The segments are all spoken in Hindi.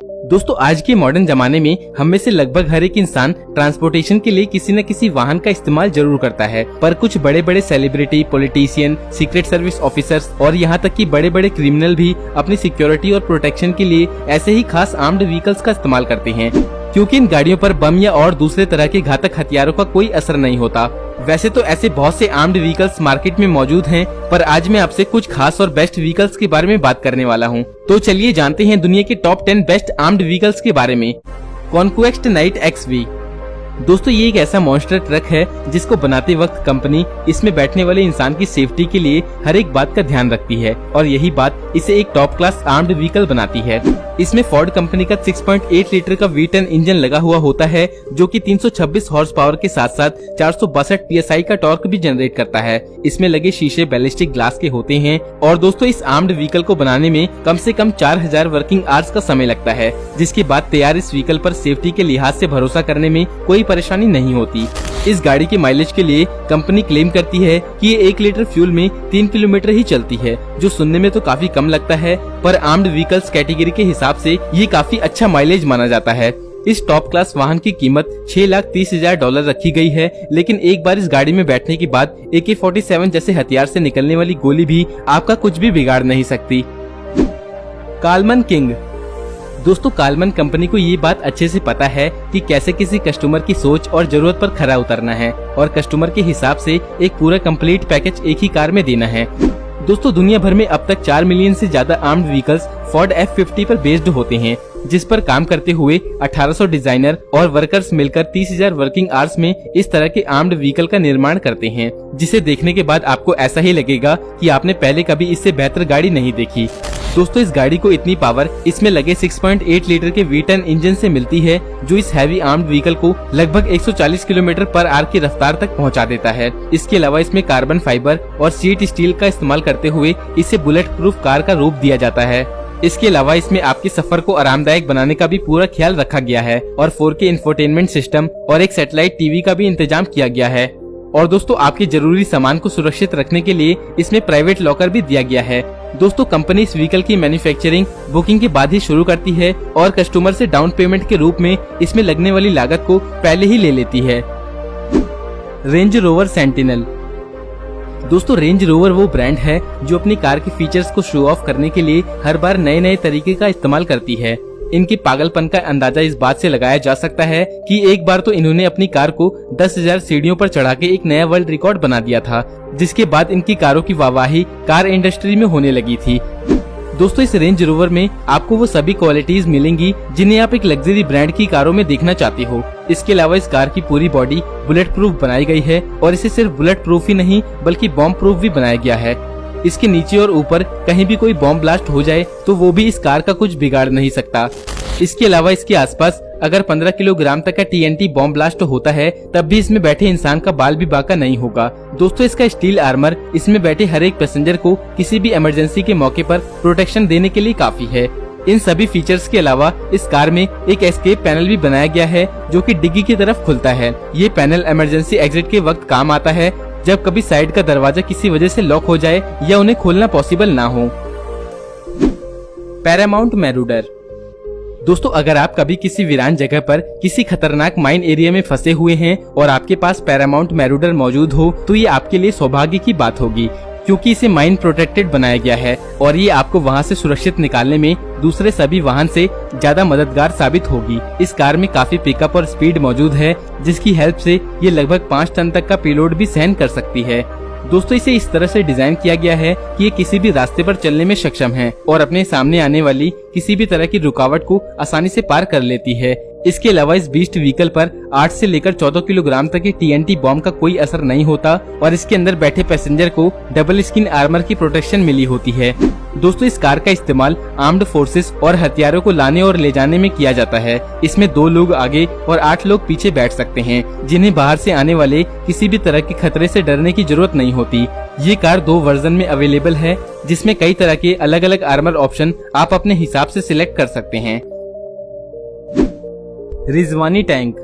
दोस्तों आज के मॉडर्न जमाने में हम में से लगभग हर एक इंसान ट्रांसपोर्टेशन के लिए किसी न किसी वाहन का इस्तेमाल जरूर करता है, पर कुछ बड़े बड़े celebrity, politician, secret service officers और यहाँ तक कि बड़े बड़े क्रिमिनल भी अपनी सिक्योरिटी और प्रोटेक्शन के लिए ऐसे ही खास आर्म्ड व्हीकल्स का इस्तेमाल करते हैं, क्योंकि इन गाड़ियों पर बम या और दूसरे तरह के घातक हथियारों का कोई असर नहीं होता। वैसे तो ऐसे बहुत से आर्म्ड व्हीकल्स मार्केट में मौजूद हैं, पर आज मैं आपसे कुछ खास और बेस्ट व्हीकल्स के बारे में बात करने वाला हूं। तो चलिए जानते हैं दुनिया के टॉप 10 बेस्ट आर्म्ड व्हीकल्स के बारे में। Conquest night XV। दोस्तों ये एक ऐसा मॉन्स्टर ट्रक है जिसको बनाते वक्त कंपनी इसमें बैठने वाले इंसान की सेफ्टी के लिए हर एक बात का ध्यान रखती है और यही बात इसे एक टॉप क्लास आर्म्ड व्हीकल बनाती है। इसमें फोर्ड कंपनी का 6.8 लीटर का V10 इंजन लगा हुआ होता है, जो कि 326 हॉर्स पावर के साथ साथ 462 PSI का टॉर्क भी जनरेट करता है। इसमें लगे शीशे बैलिस्टिक ग्लास के होते हैं और दोस्तों इस आर्म्ड व्हीकल को बनाने में कम से कम 4000 वर्किंग आवर्स का समय लगता है, जिसके बाद तैयार इस व्हीकल पर सेफ्टी के लिहाज से भरोसा करने में कोई परेशानी नहीं होती। इस गाड़ी के माइलेज के लिए कंपनी क्लेम करती है कि ये 1 लीटर फ्यूल में 3 किलोमीटर ही चलती है, जो सुनने में तो काफी कम लगता है, पर आर्म्ड व्हीकल्स कैटेगरी के हिसाब से ये काफी अच्छा माइलेज माना जाता है। इस टॉप क्लास वाहन की कीमत $6,30,000 रखी गई है, लेकिन एक बार इस गाड़ी में बैठने के बाद AK-47 जैसे हथियार से निकलने वाली गोली भी आपका कुछ भी बिगाड़ नहीं सकती। कालमन किंग। दोस्तों कालमन कंपनी को ये बात अच्छे से पता है कि कैसे किसी कस्टमर की सोच और जरूरत पर खरा उतरना है और कस्टमर के हिसाब से एक पूरा कंप्लीट पैकेज एक ही कार में देना है। दोस्तों दुनिया भर में अब तक 4 मिलियन से ज्यादा आर्म्ड व्हीकल्स फोर्ड F50 पर बेस्ड होते हैं, जिस पर काम करते हुए 1800 डिजाइनर और वर्कर्स मिलकर 30,000 वर्किंग आवर्स में इस तरह के आर्म्ड व्हीकल का निर्माण करते हैं, जिसे देखने के बाद आपको ऐसा ही लगेगा कि आपने पहले कभी इससे बेहतर गाड़ी नहीं देखी। दोस्तों इस गाड़ी को इतनी पावर इसमें लगे 6.8 लीटर के V10 इंजन से मिलती है, जो इस हैवी आर्म्ड व्हीकल को लगभग 140 किलोमीटर पर आवर की रफ्तार तक पहुंचा देता है। इसके अलावा इसमें कार्बन फाइबर और शीट स्टील का इस्तेमाल करते हुए इसे बुलेट प्रूफ कार का रूप दिया जाता है। इसके अलावा इसमें आपके सफर को आरामदायक बनाने का भी पूरा ख्याल रखा गया है और 4K इंफोटेनमेंट सिस्टम और एक सैटेलाइट टीवी का भी इंतजाम किया गया है। और दोस्तों आपके जरूरी सामान को सुरक्षित रखने के लिए इसमें प्राइवेट लॉकर भी दिया गया है। दोस्तों कंपनी इस व्हीकल की मैन्युफैक्चरिंग बुकिंग के बाद ही शुरू करती है और कस्टमर से डाउन पेमेंट के रूप में इसमें लगने वाली लागत को पहले ही ले लेती है। Range rover sentinel. दोस्तों रेंज रोवर वो ब्रांड है जो अपनी कार के फीचर्स को शो ऑफ करने के लिए हर बार नए नए तरीके का इस्तेमाल करती है। इनके पागलपन का अंदाजा इस बात से लगाया जा सकता है कि एक बार तो इन्होंने अपनी कार को 10,000 सीढ़ियों पर चढ़ा के एक नया वर्ल्ड रिकॉर्ड बना दिया था, जिसके बाद इनकी कारों की वाहवाही कार इंडस्ट्री में होने लगी थी। दोस्तों इस रेंज रोवर में आपको वो सभी क्वालिटीज मिलेंगी जिन्हें आप एक लग्जरी ब्रांड की कारों में देखना चाहते हो। इसके अलावा इस कार की पूरी बॉडी बुलेट प्रूफ बनाई गई है और इसे सिर्फ बुलेट प्रूफ ही नहीं बल्कि बॉम्ब प्रूफ भी बनाया गया है। इसके नीचे और ऊपर कहीं भी कोई बॉम्ब ब्लास्ट हो जाए तो वो भी इस कार का कुछ बिगाड़ नहीं सकता। इसके अलावा इसके आसपास अगर 15 किलोग्राम तक का TNT बॉम्ब ब्लास्ट होता है तब भी इसमें बैठे इंसान का बाल भी बाका नहीं होगा। दोस्तों इसका स्टील आर्मर इसमें बैठे हर एक पैसेंजर को किसी भी इमरजेंसी के मौके पर प्रोटेक्शन देने के लिए काफी है। इन सभी फीचर्स के अलावा इस कार में एक एस्केप पैनल भी बनाया गया है, जो कि डिग्गी की तरफ खुलता है। ये पैनल इमरजेंसी एग्जिट के वक्त काम आता है, जब कभी साइड का दरवाजा किसी वजह से लॉक हो जाए या उन्हें खोलना पॉसिबल ना हो। पैरामाउंट मैरूडर। दोस्तों अगर आप कभी किसी वीरान जगह पर किसी खतरनाक माइन एरिया में फंसे हुए हैं और आपके पास पैरामाउंट मैरूडर मौजूद हो तो ये आपके लिए सौभाग्य की बात होगी, क्योंकि इसे माइन प्रोटेक्टेड बनाया गया है और ये आपको वहां से सुरक्षित निकालने में दूसरे सभी वाहन से ज्यादा मददगार साबित होगी। इस कार में काफी पिकअप और स्पीड मौजूद है, जिसकी हेल्प से ये लगभग 5 टन तक का पेलोड भी सहन कर सकती है। दोस्तों इसे इस तरह से डिजाइन किया गया है कि ये किसी भी रास्ते पर चलने में सक्षम है और अपने सामने आने वाली किसी भी तरह की रुकावट को आसानी से पार कर लेती है। इसके अलावा इस बीस्ट व्हीकल पर 8 से लेकर 14 किलोग्राम तक के TNT बॉम्ब का कोई असर नहीं होता और इसके अंदर बैठे पैसेंजर को डबल स्किन आर्मर की प्रोटेक्शन मिली होती है। दोस्तों इस कार का इस्तेमाल आर्म्ड फोर्सेस और हथियारों को लाने और ले जाने में किया जाता है। इसमें 2 लोग आगे और 8 लोग पीछे बैठ सकते हैं, जिन्हें बाहर से आने वाले किसी भी तरह के खतरे से डरने की जरूरत नहीं होती। ये कार 2 वर्जन में अवेलेबल है, जिसमें कई तरह के अलग अलग आर्मर ऑप्शन आप अपने हिसाब से सिलेक्ट कर सकते हैं। रिजवानी टैंक।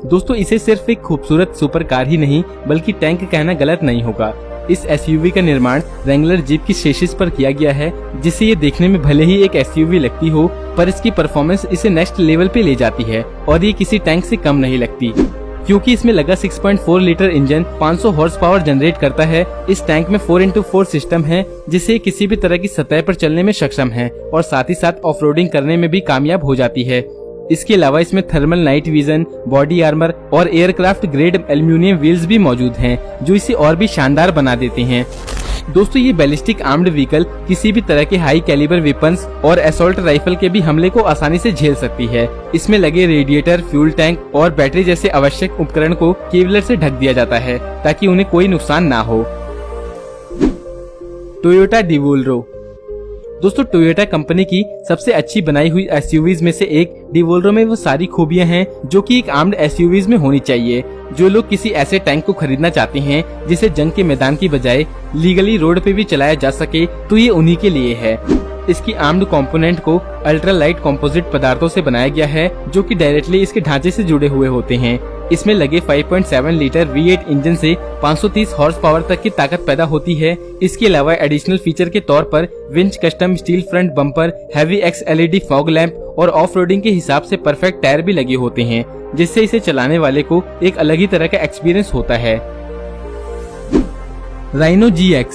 दोस्तों इसे सिर्फ एक खूबसूरत सुपर कार ही नहीं बल्कि टैंक कहना गलत नहीं होगा। इस एसयूवी का निर्माण रेंगलर जीप की चेसिस पर किया गया है, जिससे ये देखने में भले ही एक एसयूवी लगती हो, पर इसकी परफॉर्मेंस इसे नेक्स्ट लेवल पे ले जाती है और ये किसी टैंक से कम नहीं लगती, क्योंकि इसमें लगा 6.4 litre engine 500 horse power generate करता है। इस टैंक में 4x4 सिस्टम है, जिससे किसी भी तरह की सतह पर चलने में सक्षम है और साथ ही साथ ऑफ-रोडिंग करने में भी कामयाब हो जाती है। इसके अलावा इसमें thermal night vision, body armour और एयरक्राफ्ट ग्रेड एल्यूमिनियम व्हील्स भी मौजूद हैं, जो इसे और भी शानदार बना देते हैं। दोस्तों, ये बैलिस्टिक आर्म्ड व्हीकल किसी भी तरह के हाई कैलिबर वेपन्स और असॉल्ट राइफल के भी हमले को आसानी से झेल सकती है। इसमें लगे रेडिएटर, फ्यूल टैंक और बैटरी जैसे आवश्यक उपकरण को केवलर से ढक दिया जाता है ताकि उन्हें कोई नुकसान ना हो। टोयोटा डिवोल्रो। दोस्तों, टोयोटा कंपनी की सबसे अच्छी बनाई हुई एसयूवीज में से एक डिवोल्रो में वो सारी खूबियां हैं जो कि एक आर्म्ड एसयूवीज में होनी चाहिए। जो लोग किसी ऐसे टैंक को खरीदना चाहते हैं जिसे जंग के मैदान की बजाय लीगली रोड पे भी चलाया जा सके, तो ये उन्हीं के लिए है। इसकी आर्म्ड कंपोनेंट को अल्ट्रा लाइट कंपोजिट पदार्थों से बनाया गया है, जो कि डायरेक्टली इसके ढांचे से जुड़े हुए होते हैं। इसमें लगे 5.7 लीटर V8 इंजन से 530 हॉर्स पावर तक की ताकत पैदा होती है। इसके अलावा एडिशनल फीचर के तौर पर winch custom steel front bumper, heavy x LED fog lamp और ऑफ रोडिंग के हिसाब से परफेक्ट टायर भी लगे होते हैं, जिससे इसे चलाने वाले को एक अलग ही तरह का एक्सपीरियंस होता है। Rhino GX।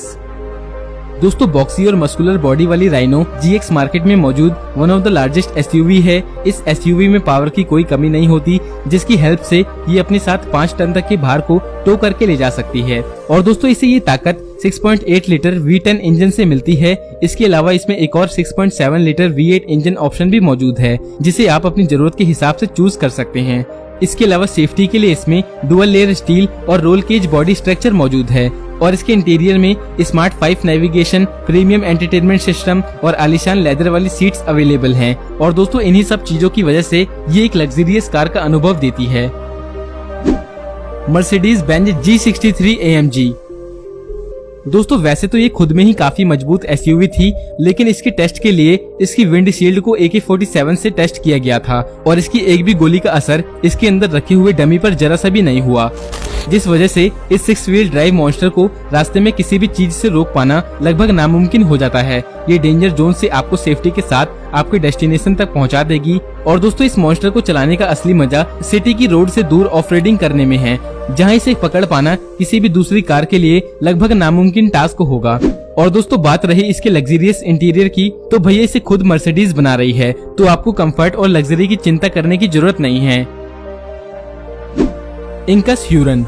दोस्तों, बॉक्सी और मस्कुलर बॉडी वाली राइनो GX मार्केट में मौजूद one of the largest SUV है। इस एसयूवी में पावर की कोई कमी नहीं होती, जिसकी हेल्प से ये अपने साथ 5 टन तक के भार को टो करके ले जा सकती है। और दोस्तों, इसे ये ताकत 6.8 लीटर V10 इंजन से मिलती है। इसके अलावा इसमें एक और 6.7 लीटर V8 इंजन ऑप्शन भी मौजूद है, जिसे आप अपनी जरूरत के हिसाब से चूज कर सकते हैं। इसके अलावा सेफ्टी के लिए इसमें डुअल लेयर स्टील और रोल केज बॉडी स्ट्रक्चर मौजूद है और इसके इंटीरियर में smart 5 navigation, premium entertainment system और आलीशान लेदर वाली सीट्स अवेलेबल हैं। और दोस्तों, इन्हीं सब चीजों की वजह से ये एक लग्जरियस कार का अनुभव देती है। Mercedes Benz G63 AMG। दोस्तों, वैसे तो ये खुद में ही काफी मजबूत एसयूवी थी, लेकिन इसके टेस्ट के लिए इसकी विंडशील्ड को AK-47 से टेस्ट किया गया था और इसकी एक भी गोली का असर इसके अंदर रखे हुए डमी पर जरा सा भी नहीं हुआ, जिस वजह से इस 6 व्हील ड्राइव मॉन्स्टर को रास्ते में किसी भी चीज से रोक पाना लगभग नामुमकिन हो जाता है। ये डेंजर जोन से आपको सेफ्टी के साथ आपके डेस्टिनेशन तक पहुंचा देगी। और दोस्तों, इस मॉन्स्टर को चलाने का असली मजा सिटी की रोड से दूर ऑफ राइडिंग करने में है, जहां इसे पकड़ पाना किसी भी दूसरी कार के लिए लगभग नामुमकिन टास्क होगा। और दोस्तों, बात रही इसके लग्जरियस इंटीरियर की, तो भैया इसे खुद मर्सिडीज बना रही है, तो आपको कंफर्ट और लग्जरी की चिंता करने की जरूरत नहीं है। Inkas Huron.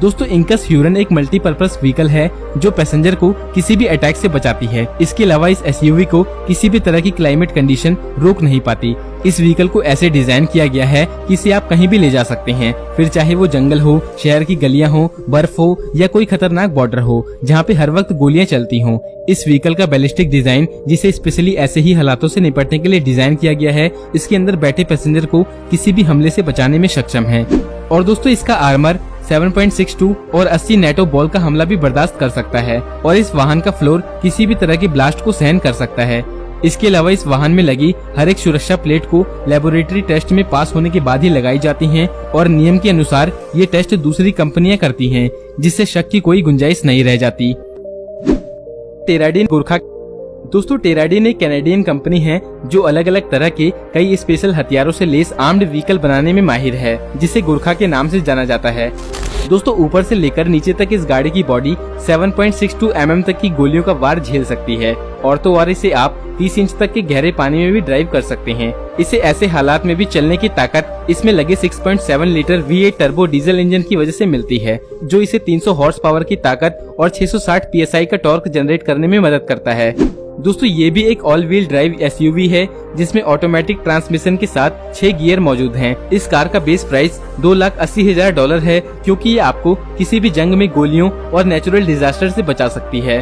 दोस्तों, इंकस ह्यूरन एक मल्टीपर्पज व्हीकल है जो पैसेंजर को किसी भी अटैक से बचाती है। इसके अलावा इस एसयूवी को किसी भी तरह की क्लाइमेट कंडीशन रोक नहीं पाती। इस व्हीकल को ऐसे डिजाइन किया गया है कि इसे आप कहीं भी ले जा सकते हैं, फिर चाहे वो जंगल हो, शहर की गलियां हो, बर्फ हो या कोई खतरनाक बॉर्डर हो जहाँ पे हर वक्त गोलियां चलती हों। इस व्हीकल का बैलिस्टिक डिजाइन, जिसे स्पेशली ऐसे ही हालातों से निपटने के लिए डिजाइन किया गया है, इसके अंदर बैठे पैसेंजर को किसी भी हमले से बचाने में सक्षम है। और दोस्तों, इसका आर्मर 7.62 और 80 नेटो बॉल का हमला भी बर्दाश्त कर सकता है और इस वाहन का फ्लोर किसी भी तरह के ब्लास्ट को सहन कर सकता है। इसके अलावा इस वाहन में लगी हर एक सुरक्षा प्लेट को लेबोरेटरी टेस्ट में पास होने के बाद ही लगाई जाती हैं और नियम के अनुसार ये टेस्ट दूसरी कंपनियां करती हैं, जिससे शक की कोई गुंजाइश नहीं रह जाती। टेराडीन गोरखा। दोस्तों, टेराडीन एक कैनेडियन कंपनी है जो अलग अलग तरह के कई स्पेशल हथियारों से लेस आर्म्ड व्हीकल बनाने में माहिर है, जिसे गोरखा के नाम से जाना जाता है। दोस्तों, ऊपर से लेकर नीचे तक इस गाड़ी की बॉडी 7.62 mm तक की गोलियों का वार झेल सकती है और तो और इसे आप 30 इंच तक के गहरे पानी में भी ड्राइव कर सकते हैं। इसे ऐसे हालात में भी चलने की ताकत इसमें लगे 6.7 litre V8 turbo diesel engine की वजह से मिलती है, जो इसे 300 हॉर्स पावर की ताकत और 660 PSI का टॉर्क जनरेट करने में मदद करता है। दोस्तों, ये भी एक ऑल व्हील ड्राइव एसयूवी है जिसमें ऑटोमेटिक ट्रांसमिशन के साथ 6 गियर मौजूद हैं। इस कार का बेस प्राइस $2,80,000 है, क्योंकि ये आपको किसी भी जंग में गोलियों और नेचुरल डिजास्टर से बचा सकती है।